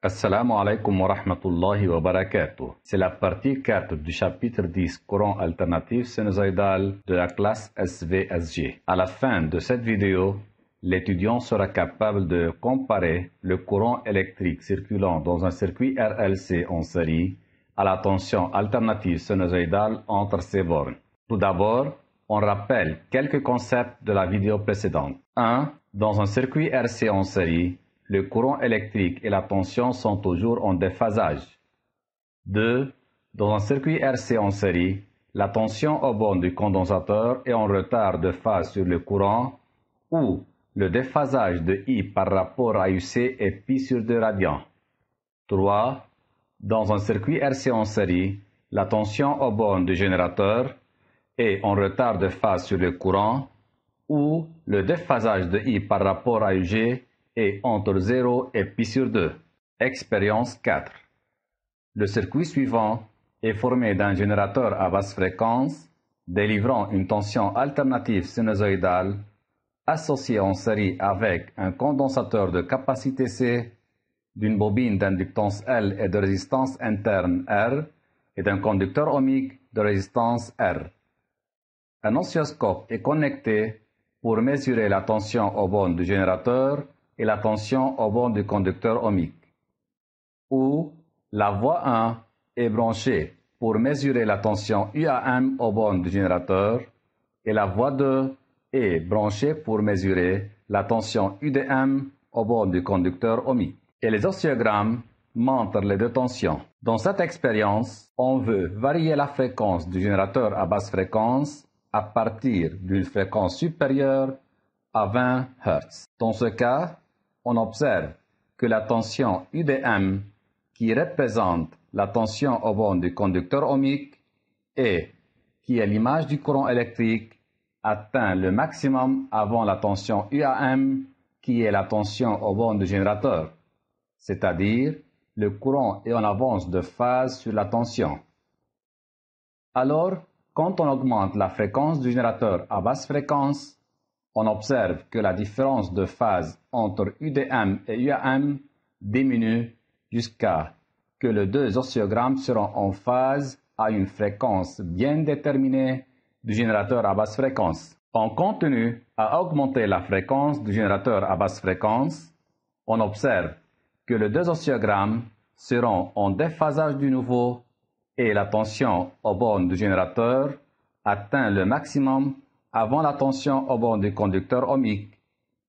Assalamu alaikum wa rahmatullahi wa barakatuh. C'est la partie 4 du chapitre 10 courant alternatif sinusoïdal de la classe SVSG. À la fin de cette vidéo, l'étudiant sera capable de comparer le courant électrique circulant dans un circuit RLC en série à la tension alternative sinusoïdale entre ces bornes. Tout d'abord, on rappelle quelques concepts de la vidéo précédente. 1. Dans un circuit RC en série, le courant électrique et la tension sont toujours en déphasage. 2. Dans un circuit RC en série, la tension aux bornes du condensateur est en retard de phase sur le courant ou le déphasage de I par rapport à UC est pi sur 2 radians. 3. Dans un circuit RC en série, la tension aux bornes du générateur est en retard de phase sur le courant ou le déphasage de I par rapport à UG est entre 0 et pi sur 2. Expérience 4. Le circuit suivant est formé d'un générateur à basse fréquence délivrant une tension alternative sinusoïdale associée en série avec un condensateur de capacité C, d'une bobine d'inductance L et de résistance interne R et d'un conducteur ohmique de résistance R. Un oscilloscope est connecté pour mesurer la tension aux bornes du générateur et la tension aux bornes du conducteur ohmique. Ou la voie 1 est branchée pour mesurer la tension UAM aux bornes du générateur et la voie 2 est branchée pour mesurer la tension UDM aux bornes du conducteur ohmique. Et les oscillogrammes montrent les deux tensions. Dans cette expérience, on veut varier la fréquence du générateur à basse fréquence à partir d'une fréquence supérieure à 20 Hz. Dans ce cas, on observe que la tension UDM, qui représente la tension aux bornes du conducteur ohmique et qui est l'image du courant électrique, atteint le maximum avant la tension UAM, qui est la tension aux bornes du générateur, c'est-à-dire le courant est en avance de phase sur la tension. Alors, quand on augmente la fréquence du générateur à basse fréquence, on observe que la différence de phase entre UDM et UAM diminue jusqu'à que les deux oscillogrammes seront en phase à une fréquence bien déterminée du générateur à basse fréquence. On continue à augmenter la fréquence du générateur à basse fréquence. On observe que les deux oscillogrammes seront en déphasage du nouveau et la tension aux bornes du générateur atteint le maximum avant la tension aux bornes du conducteur ohmique.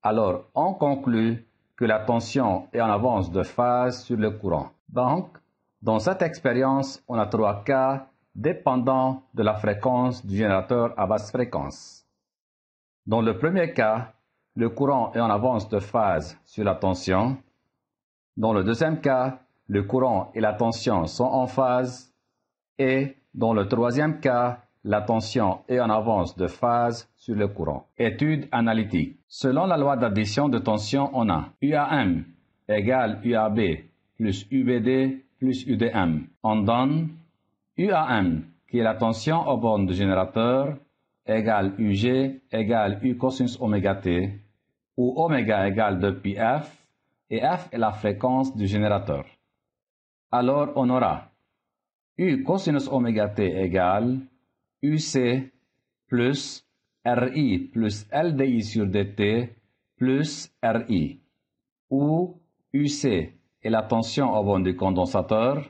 Alors, on conclut que la tension est en avance de phase sur le courant. Donc, dans cette expérience, on a 3 cas dépendant de la fréquence du générateur à basse fréquence. Dans le premier cas, le courant est en avance de phase sur la tension. Dans le deuxième cas, le courant et la tension sont en phase. Et dans le troisième cas, la tension est en avance de phase sur le courant. Étude analytique. Selon la loi d'addition de tension, on a UAM égale UAB plus UBD plus UDM. On donne UAM, qui est la tension aux bornes du générateur, égale UG égale U cosinus oméga T, où oméga égale 2πf, et F est la fréquence du générateur. Alors on aura U cosinus oméga T égale UC plus RI plus LDI sur DT plus RI, où UC est la tension aux bornes du condensateur,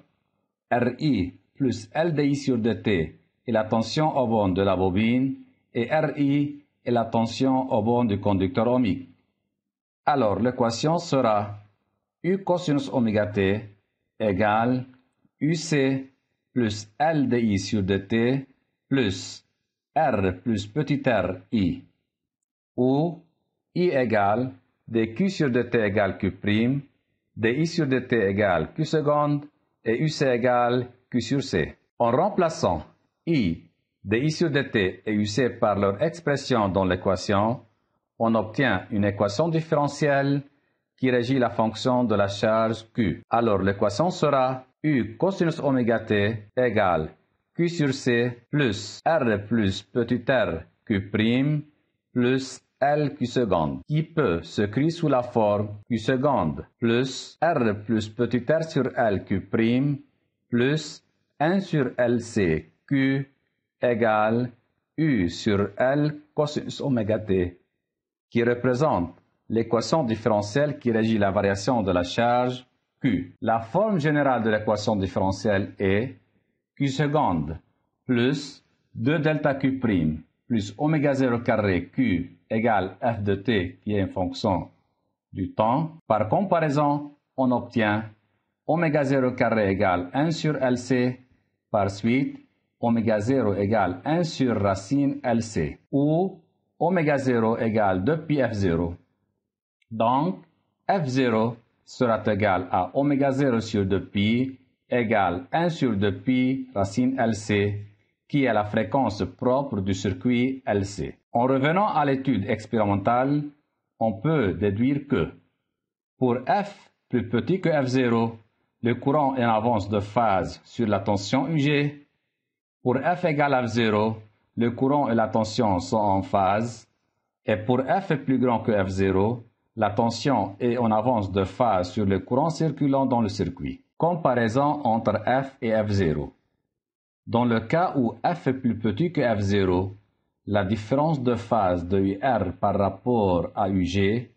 RI plus LDI sur DT est la tension aux bornes de la bobine et RI est la tension aux bornes du conducteur ohmique. Alors l'équation sera U cosinus oméga T égale UC plus LDI sur DT plus R plus petit r I, où I égale dQ sur dt égale Q', dI sur dt égale Q seconde et UC égale Q sur C. En remplaçant I, dI sur dt et UC par leur expression dans l'équation, on obtient une équation différentielle qui régit la fonction de la charge Q. Alors l'équation sera U cosinus oméga T égale Q sur C plus R plus petit r Q' plus L Q seconde, qui peut s'écrire sous la forme Q seconde plus R plus petit r sur L Q prime plus 1 sur LC Q égale U sur L cosinus oméga t, qui représente l'équation différentielle qui régit la variation de la charge Q. La forme générale de l'équation différentielle est Q seconde plus 2 delta Q prime plus oméga 0 carré Q égale f de t qui est une fonction du temps. Par comparaison, on obtient oméga 0 carré égale 1 sur LC, par suite oméga 0 égale 1 sur racine LC, ou oméga 0 égale 2 pi f0. Donc, f0 sera égal à oméga 0 sur 2 pi égale 1 sur 2 pi racine LC, qui est la fréquence propre du circuit LC. En revenant à l'étude expérimentale, on peut déduire que pour f plus petit que f0, le courant est en avance de phase sur la tension UG. Pour f égale f0, le courant et la tension sont en phase. Et pour f est plus grand que f0, la tension est en avance de phase sur le courant circulant dans le circuit. Comparaison entre f et f0. Dans le cas où f est plus petit que f0, la différence de phase de UR par rapport à UG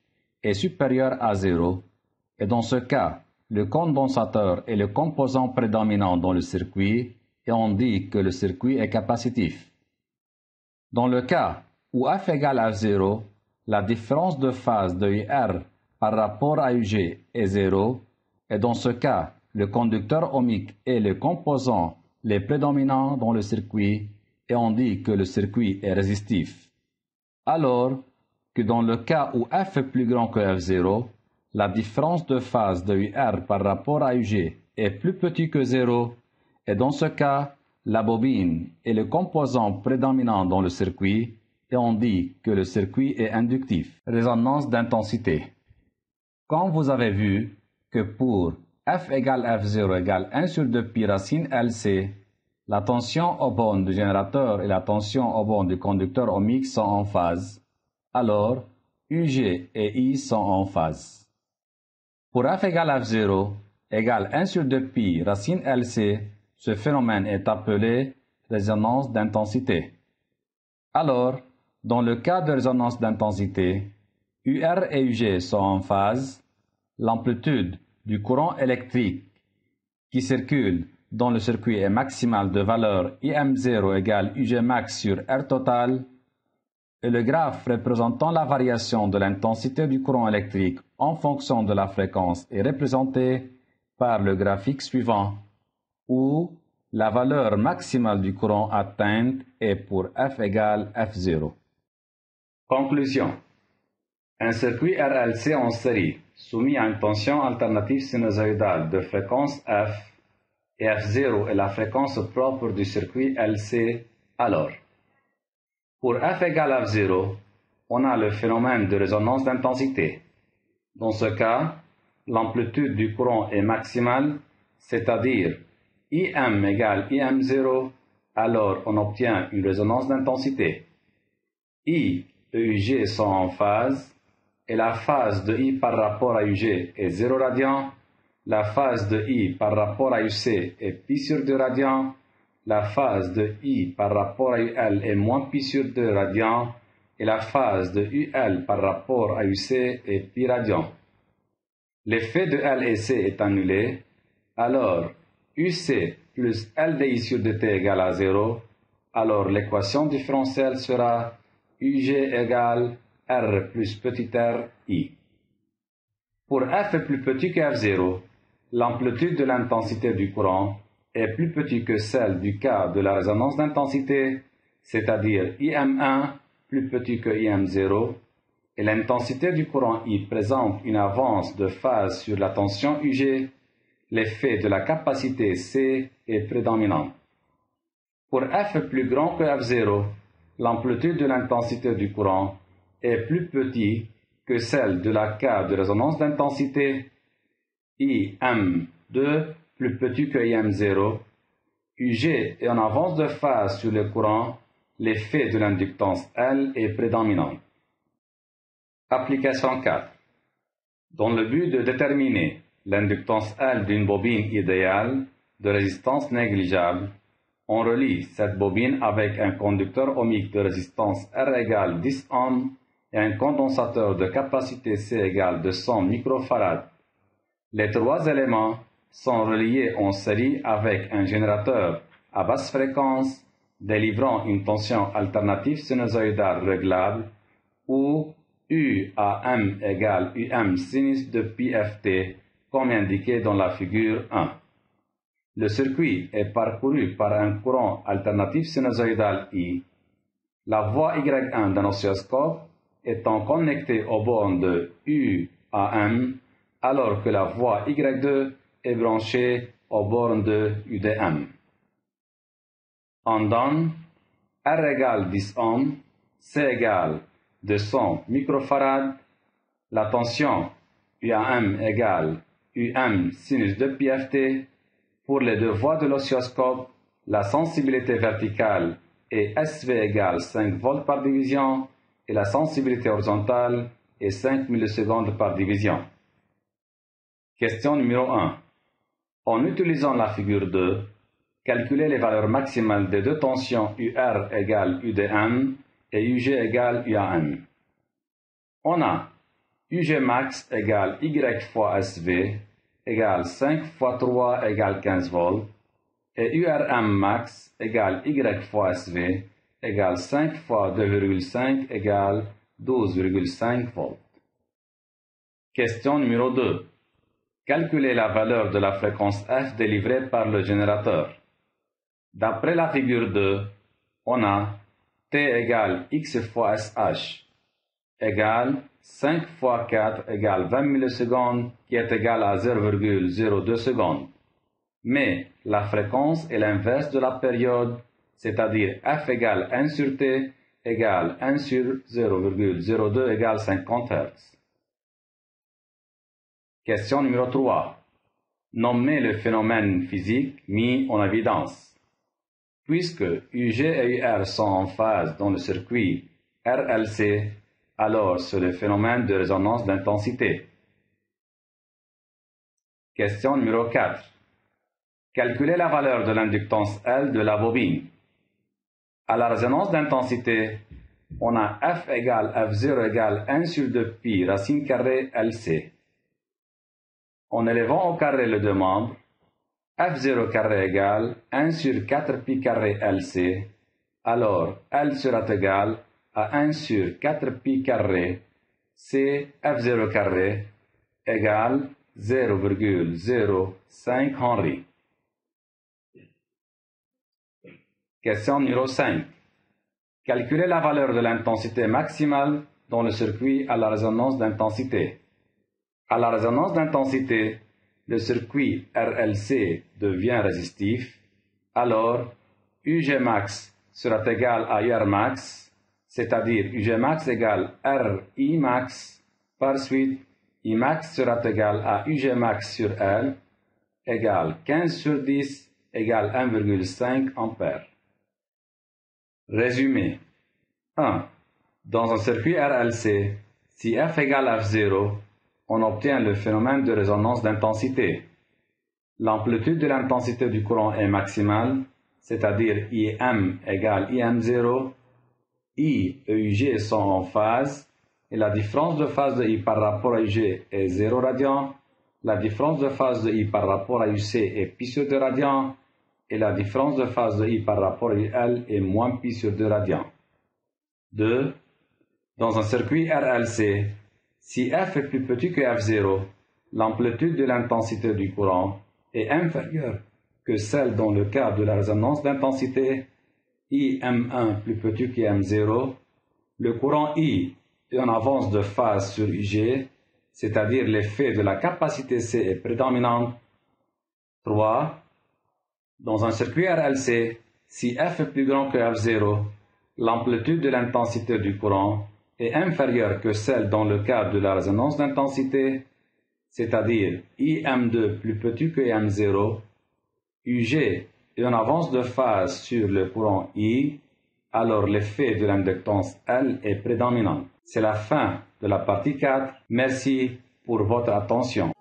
est supérieure à 0, et dans ce cas, le condensateur est le composant prédominant dans le circuit et on dit que le circuit est capacitif. Dans le cas où f égale f0, la différence de phase de UR par rapport à UG est 0, et dans ce cas, le conducteur ohmique est le composant les prédominants dans le circuit et on dit que le circuit est résistif. Alors que dans le cas où f est plus grand que f0, la différence de phase de UR par rapport à UG est plus petit que 0 et dans ce cas, la bobine est le composant prédominant dans le circuit et on dit que le circuit est inductif. Résonance d'intensité. Comme vous avez vu que pour f égale f0 égale 1 sur 2 pi racine LC, la tension aux bornes du générateur et la tension aux bornes du conducteur ohmique sont en phase, alors UG et I sont en phase. Pour f égale f0 égale 1 sur 2 pi racine LC, ce phénomène est appelé résonance d'intensité. Alors, dans le cas de résonance d'intensité, UR et UG sont en phase, l'amplitude du courant électrique qui circule dans le circuit est maximale de valeur IM0 égale UG max sur R total, et le graphe représentant la variation de l'intensité du courant électrique en fonction de la fréquence est représenté par le graphique suivant, où la valeur maximale du courant atteinte est pour F égale F0. Conclusion. Un circuit RLC en série soumis à une tension alternative sinusoïdale de fréquence F et F0 est la fréquence propre du circuit LC, alors pour F égale F0, on a le phénomène de résonance d'intensité. Dans ce cas, l'amplitude du courant est maximale, c'est-à-dire IM égale IM0, alors on obtient une résonance d'intensité. I et UG sont en phase, et la phase de I par rapport à UG est 0 radian, la phase de I par rapport à UC est pi sur 2 radian, la phase de I par rapport à UL est moins pi sur 2 radian, et la phase de UL par rapport à UC est pi radian. L'effet de L et C est annulé, alors UC plus LDI sur dt égale à 0, alors l'équation différentielle sera UG égale R plus petit r I. Pour F est plus petit que F0, l'amplitude de l'intensité du courant est plus petite que celle du cas de la résonance d'intensité, c'est-à-dire IM1 plus petit que IM0, et l'intensité du courant I présente une avance de phase sur la tension UG, l'effet de la capacité C est prédominant. Pour F plus grand que F0, l'amplitude de l'intensité du courant est plus petite que celle de la cas de résonance d'intensité, IM2 plus petit que IM0, UG est en avance de phase sur le courant, l'effet de l'inductance L est prédominant. Application 4. Dans le but de déterminer l'inductance L d'une bobine idéale de résistance négligeable, on relie cette bobine avec un conducteur ohmique de résistance R égale 10 ohms et un condensateur de capacité C égale 200 microfarads. Les trois éléments sont reliés en série avec un générateur à basse fréquence délivrant une tension alternative sinusoïdale réglable où UAM égale UM sinus de πft comme indiqué dans la figure 1. Le circuit est parcouru par un courant alternatif sinusoïdal I. La voie Y1 d'un oscilloscope étant connectée aux bornes de UAM, alors que la voie Y2 est branchée aux bornes de UDM. On donne R égale 10 ohms, C égale 200 microfarads, la tension UAM égale UM sinus de πft. Pour les deux voies de l'oscilloscope, la sensibilité verticale est SV égale 5 volts par division et la sensibilité horizontale est 5 millisecondes par division. Question numéro 1. En utilisant la figure 2, calculez les valeurs maximales des deux tensions UR égale UDM et UG égale UAM. On a UG max égale Y fois SV égale 5 fois 3 égale 15 volts et URM max égale Y fois SV égale 5 fois 2,5 égale 12,5 volts. Question numéro 2. Calculez la valeur de la fréquence F délivrée par le générateur. D'après la figure 2, on a T égale X fois SH égale 5 fois 4 égale 20 millisecondes qui est égal à 0,02 secondes. Mais la fréquence est l'inverse de la période, c'est-à-dire F égale 1 sur T égale 1 sur 0,02 égale 50 Hz. Question numéro 3. Nommez le phénomène physique mis en évidence. Puisque UG et UR sont en phase dans le circuit RLC, alors c'est le phénomène de résonance d'intensité. Question numéro 4. Calculez la valeur de l'inductance L de la bobine. À la résonance d'intensité, on a F égale F0 égale 1 sur 2π racine carrée LC. En élevant au carré les deux membres, F0 carré égale 1 sur 4π carré LC, alors L sera égal à 1 sur 4π carré C F0 carré égale 0,05 Henry. Question numéro 5. Calculez la valeur de l'intensité maximale dans le circuit à la résonance d'intensité. À la résonance d'intensité, le circuit RLC devient résistif, alors UG max sera égal à UR max, c'est-à-dire UG max égale RI max, par suite I max sera égal à UG max sur L, égale 15 sur 10, égale 1,5 ampères. Résumé. 1. Dans un circuit RLC, si F égale F0, on obtient le phénomène de résonance d'intensité. L'amplitude de l'intensité du courant est maximale, c'est-à-dire IM égale IM0, I et UG sont en phase, et la différence de phase de I par rapport à UG est 0 radian, la différence de phase de I par rapport à UC est π sur 2 radians, et la différence de phase de I par rapport à UL est moins π sur 2 radians. 2. Dans un circuit RLC, si F est plus petit que F0, l'amplitude de l'intensité du courant est inférieure que celle dans le cas de la résonance d'intensité, IM1 plus petit que M0, le courant I est en avance de phase sur UG, c'est-à-dire l'effet de la capacité C est prédominant. 3. Dans un circuit RLC, si F est plus grand que F0, l'amplitude de l'intensité du courant est inférieure que celle dans le cas de la résonance d'intensité, c'est-à-dire IM2 plus petit que M0, UG est en avance de phase sur le courant I, alors l'effet de l'inductance L est prédominant. C'est la fin de la partie 4. Merci pour votre attention.